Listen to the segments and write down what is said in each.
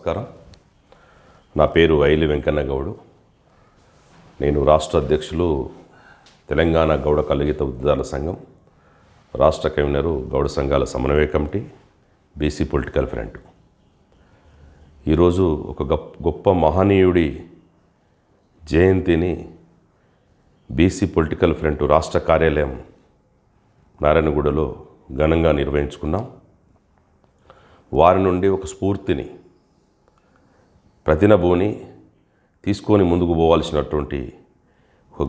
నమస్కారం. నా పేరు ఐలి వెంకన్న గౌడు. నేను రాష్ట్ర అధ్యక్షులు తెలంగాణ గౌడ కల్లుగీత ఉద్యదారుల సంఘం, రాష్ట్ర కన్వీనరు గౌడ సంఘాల సమన్వయ కమిటీ, బీసీ పొలిటికల్ ఫ్రంట్. ఈరోజు ఒక గొప్ప మహనీయుడి జయంతిని బీసీ పొలిటికల్ ఫ్రంట్ రాష్ట్ర కార్యాలయం నారాయణగూడలో ఘనంగా నిర్వహించుకున్నాం. వారి నుండి ఒక స్ఫూర్తిని, ప్రతినబోని తీసుకొని ముందుకు పోవాల్సినటువంటి ఒక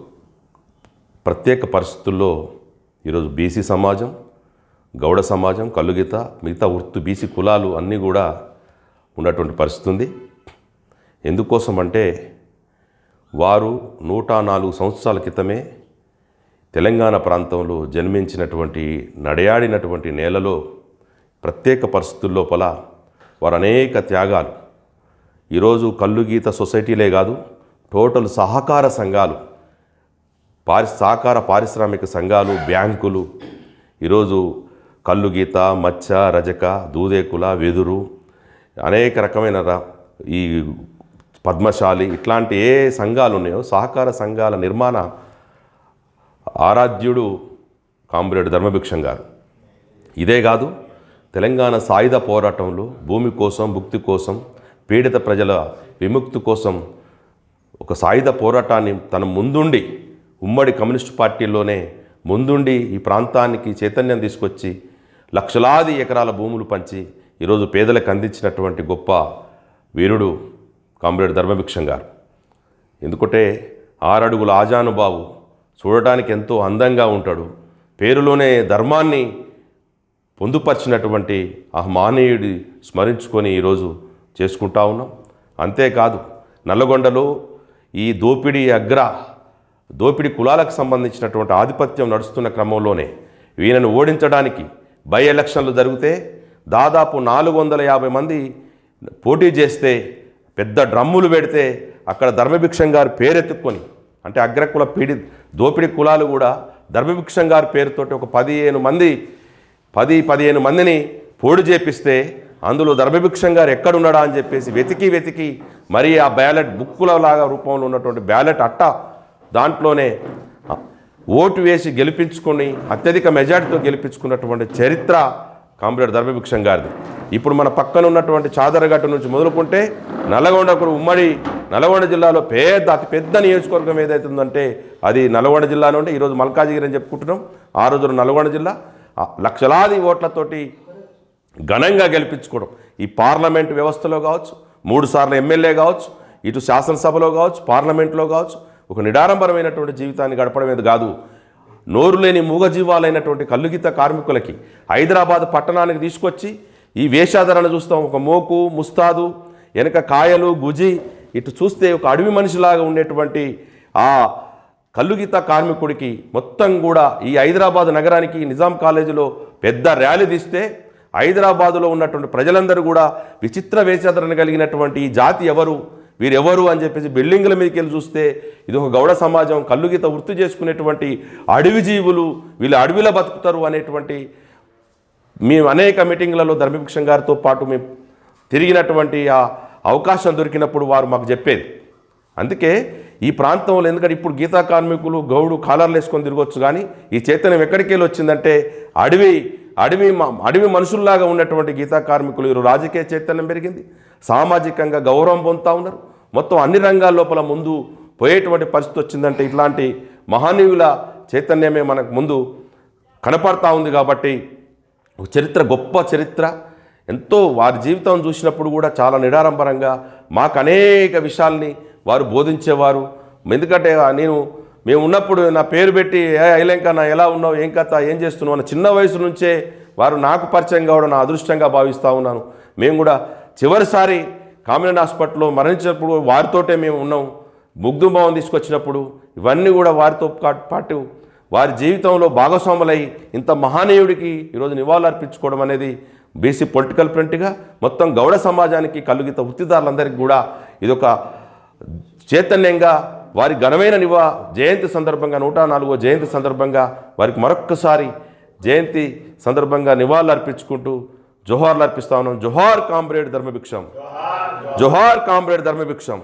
ప్రత్యేక పరిస్థితుల్లో ఈరోజు బీసీ సమాజం, గౌడ సమాజం, కల్లుగీత, మిగతా బీసీ కులాలు అన్నీ కూడా ఉన్నటువంటి పరిస్థితి ఉంది. ఎందుకోసం అంటే వారు 104 సంవత్సరాల క్రితమే తెలంగాణ ప్రాంతంలో జన్మించినటువంటి, నడయాడినటువంటి నేలలో ప్రత్యేక పరిస్థితుల లోపల వారు అనేక త్యాగాలు, ఈరోజు కల్లుగీత సొసైటీలే కాదు, టోటల్ సహకార సంఘాలు, సహకార పారిశ్రామిక సంఘాలు, బ్యాంకులు ఈరోజు కల్లుగీత, మచ్చ, రజక, దూదేకుల, వెదురు, అనేక రకమైన ఈ పద్మశాలి ఇట్లాంటి ఏ సంఘాలు ఉన్నాయో సహకార సంఘాల నిర్మాణ ఆరాధ్యుడు కామ్రేడ్ ధర్మభిక్షం గారు. ఇదే కాదు, తెలంగాణ సాయుధ పోరాటంలో భూమి కోసం, భుక్తి కోసం, పీడిత ప్రజల విముక్తి కోసం ఒక సాయుధ పోరాటాన్ని తన ముందుండి, ఉమ్మడి కమ్యూనిస్టు పార్టీలోనే ముందుండి ఈ ప్రాంతానికి చైతన్యం తీసుకొచ్చి లక్షలాది ఎకరాల భూములు పంచి ఈరోజు పేదలకు అందించినటువంటి గొప్ప వీరుడు కామ్రేడ్ ధర్మభిక్షం గారు. ఎందుకంటే 6 అడుగుల ఆజానుబావు, చూడటానికి ఎంతో అందంగా ఉంటాడు, పేరులోనే ధర్మాన్ని పొందుపరిచినటువంటి ఆ మహనీయుడి స్మరించుకొని ఈరోజు చేసుకుంటా ఉన్నాం. అంతేకాదు, నల్లగొండలో ఈ దోపిడీ కులాలకు సంబంధించినటువంటి ఆధిపత్యం నడుస్తున్న క్రమంలోనే ఈయనను ఓడించడానికి బై ఎలక్షన్లు జరిగితే దాదాపు 450 మంది పోటీ చేస్తే పెద్ద డ్రమ్ములు పెడితే అక్కడ ధర్మభిక్షం గారి పేరెత్తుకొని, అంటే అగ్రకుల దోపిడీ కులాలు కూడా ధర్మభిక్షం గారి పేరుతోటి ఒక 15 మందిని పోటీ చేపిస్తే అందులో ధర్మభిక్షం గారు ఎక్కడున్నాడా అని చెప్పేసి వెతికి మరి ఆ బ్యాలెట్ బుక్కుల లాగా రూపంలో ఉన్నటువంటి బ్యాలెట్ అట్ట దాంట్లోనే ఓటు వేసి గెలిపించుకొని అత్యధిక మెజార్టీతో గెలిపించుకున్నటువంటి చరిత్ర కామ్రేడ్ ధర్మభిక్షం గారిది. ఇప్పుడు మన పక్కన ఉన్నటువంటి చాదరగట్టు నుంచి మొదలుకుంటే ఉమ్మడి నల్గొండ జిల్లాలో అతి పెద్ద నియోజకవర్గం ఏదైతుందంటే అది నల్గొండ జిల్లా నుండి ఈరోజు మల్కాజిగిరి అని చెప్పుకుంటున్నాం. ఆ రోజు నల్గొండ జిల్లా లక్షలాది ఓట్లతోటి ఘనంగా గెలిపించుకోవడం, ఈ పార్లమెంటు వ్యవస్థలో కావచ్చు, 3 సార్లు ఎమ్మెల్యే కావచ్చు, ఇటు శాసనసభలో కావచ్చు, పార్లమెంట్లో కావచ్చు, ఒక నిడారంభరమైనటువంటి జీవితాన్ని గడపడమేది కాదు, నోరు లేని మూగజీవాలైనటువంటి కల్లుగీత కార్మికులకి హైదరాబాద్ పట్టణానికి తీసుకొచ్చి ఈ వేషాధరణ చూస్తాం. ఒక మోకు, ముస్తాదు, వెనక కాయలు, గుజి, ఇటు చూస్తే ఒక అడవి మనిషిలాగా ఉండేటువంటి ఆ కల్లుగీత కార్మికుడికి మొత్తం కూడా ఈ హైదరాబాద్ నగరానికి నిజాం కాలేజీలో పెద్ద ర్యాలీ తీస్తే హైదరాబాదులో ఉన్నటువంటి ప్రజలందరూ కూడా విచిత్ర వేషాధరణ కలిగినటువంటి ఈ జాతి ఎవరు, వీరెవరు అని చెప్పేసి బిల్డింగుల మీదకి వెళ్ళి చూస్తే ఇది ఒక గౌడ సమాజం, కల్లుగీత వృత్తి చేసుకునేటువంటి అడవి జీవులు, వీళ్ళు అడవిలో బతుకుతారు అనేటువంటి మేము అనేక మీటింగ్లలో ధర్మభిక్షం గారితో పాటు మేము తిరిగినటువంటి ఆ అవకాశం దొరికినప్పుడు వారు మాకు చెప్పేది. అందుకే ఈ ప్రాంతంలో, ఎందుకంటే ఇప్పుడు గీతా కార్మికులు గౌడు కాలర్లు వేసుకొని తిరగవచ్చు, కానీ ఈ చైతన్యం ఎక్కడికి వెళ్ళి వచ్చిందంటే అడవి మనుషుల్లాగా ఉన్నటువంటి గీతా కార్మికులు ఈరోజు రాజకీయ చైతన్యం పెరిగింది, సామాజికంగా గౌరవం పొందుతూ ఉన్నారు, మొత్తం అన్ని రంగాల లోపల ముందు పోయేటువంటి పరిస్థితి వచ్చిందంటే ఇట్లాంటి మహనీయుల చైతన్యమే మనకు ముందు కనపడతా ఉంది. కాబట్టి చరిత్ర, గొప్ప చరిత్ర, ఎంతో వారి జీవితం చూసినప్పుడు కూడా చాలా నిడారంభరంగా మాకు అనేక విషయాల్ని వారు బోధించేవారు. ఎందుకంటే మేము ఉన్నప్పుడు నా పేరు పెట్టి ఐలెంక నా ఎలా ఉన్నావు, ఏం కథ, ఏం చేస్తున్నావు అన్న చిన్న వయసు నుంచే వారు నాకు పరిచయం కావడం నా అదృష్టంగా భావిస్తూ ఉన్నాను. మేము కూడా చివరిసారి కామినేని హాస్పిటల్లో మరణించినప్పుడు వారితోటే మేము ఉన్నాం. ముగ్ధుభావం తీసుకొచ్చినప్పుడు ఇవన్నీ కూడా వారితో పాటు వారి జీవితంలో భాగస్వాములై ఇంత మహనీయుడికి ఈరోజు నివాళులు అర్పించుకోవడం అనేది బీసీ పొలిటికల్ ఫ్రంట్గా మొత్తం గౌడ సమాజానికి, కల్లుగీత వృత్తిదారులందరికీ కూడా ఇదొక చైతన్యంగా వారి ఘనమైన జయంతి సందర్భంగా 104వ జయంతి సందర్భంగా వారికి మరొక్కసారి జయంతి సందర్భంగా నివాళులు అర్పించుకుంటూ జోహార్లు అర్పిస్తా ఉన్నాం. జోహార్ కామ్రేడ్ ధర్మభిక్షం, జోహార్ కామ్రేడ్ ధర్మభిక్షం.